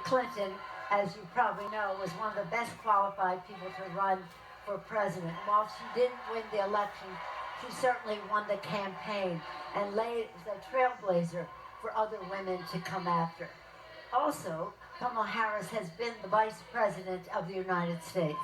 Clinton, as you probably know, was one of the best qualified people to run for president. While she didn't win the election, she certainly won the campaign and laid the trailblazer for other women to come after. Also, Kamala Harris has been the vice president of the United States.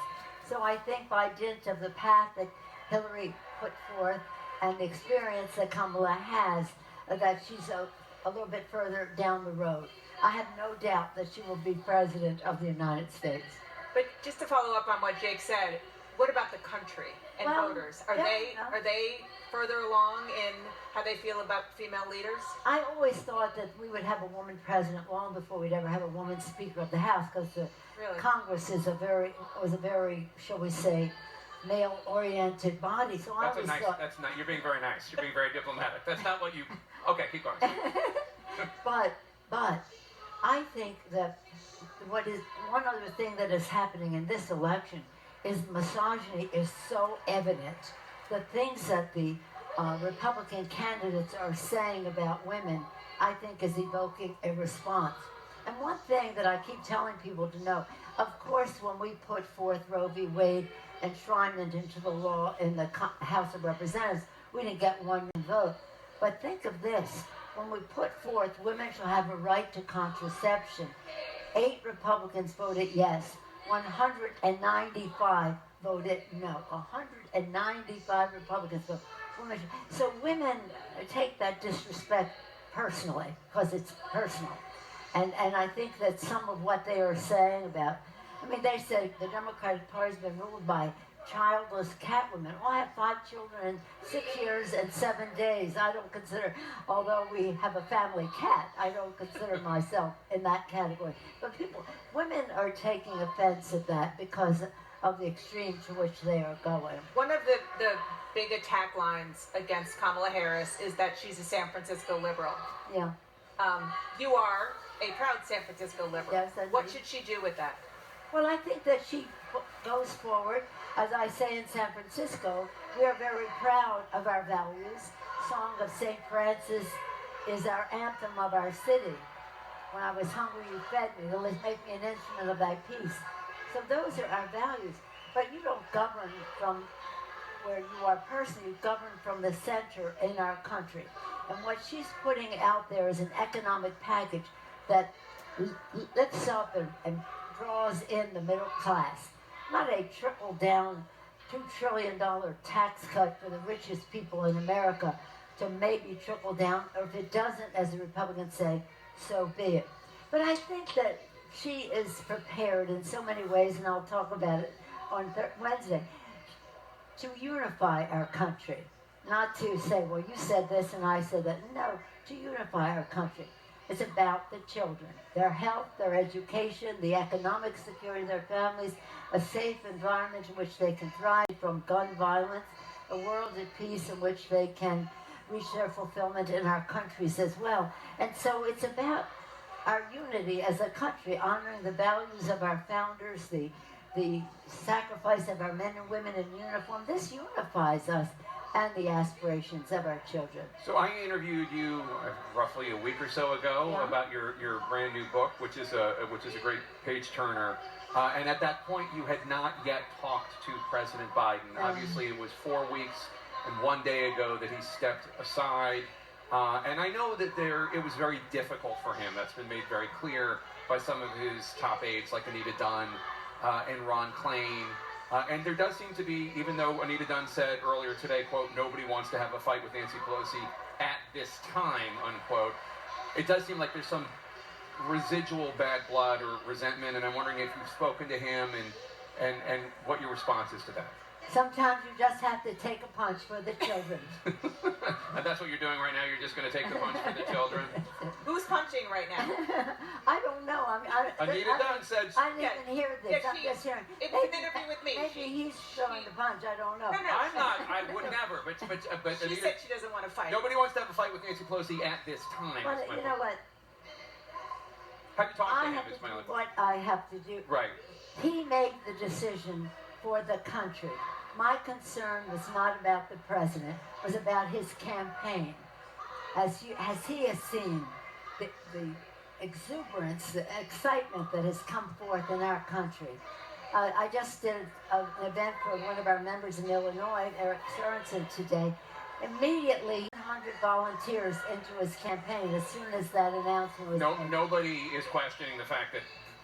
So I think by dint of the path that Hillary put forth and the experience that Kamala has, that she's a little bit further down the road. I have no doubt that she will be president of the United States. But just to follow up on what Jake said, what about the country and voters? Are they further along in how they feel about female leaders? I always thought that we would have a woman president long before we'd ever have a woman Speaker of the House, because the Congress was a very, shall we say, male-oriented body. So I always thought, that's not. You're being very nice. You're being very diplomatic. That's not what you. Okay, keep going. but I think that what is one other thing that is happening in this election is misogyny is so evident. The things that the Republican candidates are saying about women, I think, is evoking a response. And one thing that I keep telling people to know, of course, when we put forth Roe v. Wade, enshrined it into the law in the House of Representatives, we didn't get one vote. But think of this. When we put forth women shall have a right to contraception, 8 Republicans voted yes, 195 voted no. 195 Republicans voted. So women take that disrespect personally, because it's personal. And I think that some of what they are saying about, I mean, they say the Democratic Party's been ruled by childless catwomen. Well, I have 5 children in 6 years and 7 days. I don't consider, although we have a family cat, I don't consider myself in that category. But women are taking offense at that because of the extreme to which they are going. One of the big attack lines against Kamala Harris is that she's a San Francisco liberal. Yeah. You are a proud San Francisco liberal. Yes, what should she do with that? Well, I think that she goes forward. As I say in San Francisco, we are very proud of our values. Song of St. Francis is our anthem of our city. When I was hungry, you fed me. Make me an instrument of thy peace. So those are our values. But you don't govern from where you are personally. You govern from the center in our country. And what she's putting out there is an economic package that lifts up and draws in the middle class. Not a trickle-down $2 trillion tax cut for the richest people in America to maybe trickle down, or if it doesn't, as the Republicans say, so be it. But I think that she is prepared in so many ways, and I'll talk about it on Wednesday, to unify our country. Not to say, well, you said this and I said that. No, to unify our country. It's about the children, their health, their education, the economic security of their families, a safe environment in which they can thrive from gun violence, a world at peace in which they can reach their fulfillment in our countries as well. And so it's about our unity as a country, honoring the values of our founders, the sacrifice of our men and women in uniform. This unifies us and the aspirations of our children. So I interviewed you roughly a week or so ago about your brand new book, which is a great page turner. And at that point, you had not yet talked to President Biden. Obviously, it was 4 weeks and 1 day ago that he stepped aside. And I know that it was very difficult for him. That's been made very clear by some of his top aides, like Anita Dunn and Ron Klain. And there does seem to be, even though Anita Dunn said earlier today, quote, nobody wants to have a fight with Nancy Pelosi at this time, unquote, it does seem like there's some residual bad blood or resentment, and I'm wondering if you've spoken to him and what your response is to that. Sometimes you just have to take a punch for the children. And that's what you're doing right now? You're just going to take the punch for the children? Who's punching right now? I don't know. Anita Dunn said... I didn't even hear this. I'm just hearing. It's an interview with me. Maybe he's throwing the punch. I don't know. No. I'm not. I would never. But she Anita, said she doesn't want to fight. Nobody wants to have a fight with Nancy Pelosi at this time. Well, you know what? Have you talked to him? Is my only what I have to do. Right. He made the decision for the country. My concern was not about the president, it was about his campaign. As he has seen the exuberance, the excitement that has come forth in our country. I just did an event for one of our members in Illinois, Eric Sorensen, today. Immediately, 100 volunteers into his campaign as soon as that announcement was made. Nobody is questioning the fact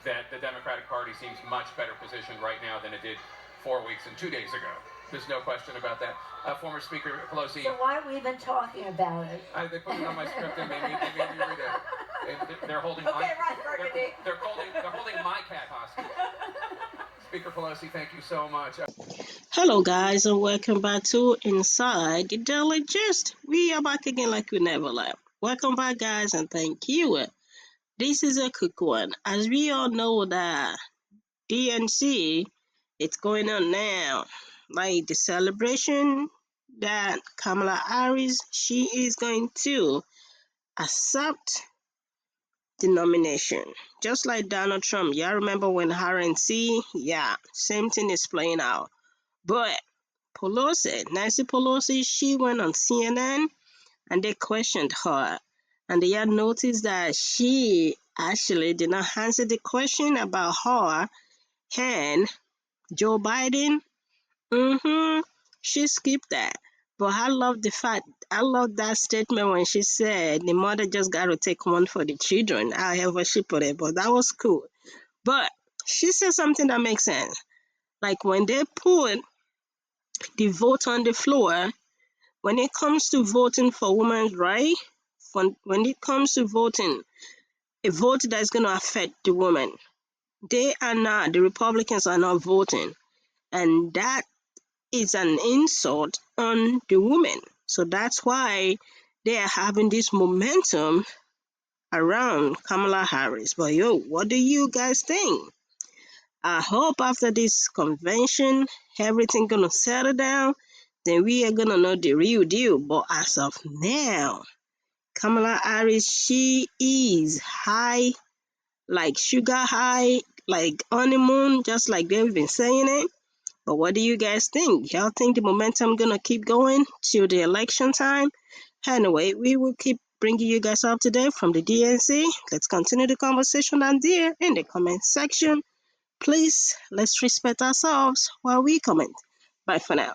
that the Democratic Party seems much better positioned right now than it did 4 weeks and 2 days ago. There's no question about that. Former Speaker Pelosi. So why are we even talking about it? They put it on my script and they made me read it. They're holding okay, right, Burgundy. They're holding my cat hostage. Speaker Pelosi, thank you so much. Hello guys, and welcome back to Inside the Daily Gist. We are back again like we never left. Welcome back guys, and thank you. This is a quick one. As we all know that DNC, it's going on now. Like the celebration that Kamala Harris, she is going to accept the nomination. Just like Donald Trump. Y'all remember when RNC? Yeah, same thing is playing out. But Nancy Pelosi, she went on CNN and they questioned her. And they had noticed that she actually did not answer the question about her and Joe Biden. She skipped that. But I love that statement when she said the mother just got to take one for the children, however she put it. But that was cool. But she said something that makes sense. Like when they put the vote on the floor, when it comes to voting for women's rights, when it comes to voting, a vote that is going to affect the women, the Republicans are not voting. And that is an insult on the women. So that's why they are having this momentum around Kamala Harris. But what do you guys think? I hope after this convention, everything gonna settle down. Then we are gonna know the real deal. But as of now, Kamala Harris, she is high, like sugar high, like honeymoon, just like they've been saying it. But what do you guys think? Y'all think the momentum gonna keep going till the election time? Anyway, we will keep bringing you guys up to date from the DNC. Let's continue the conversation down there in the comment section. Please, let's respect ourselves while we comment. Bye for now.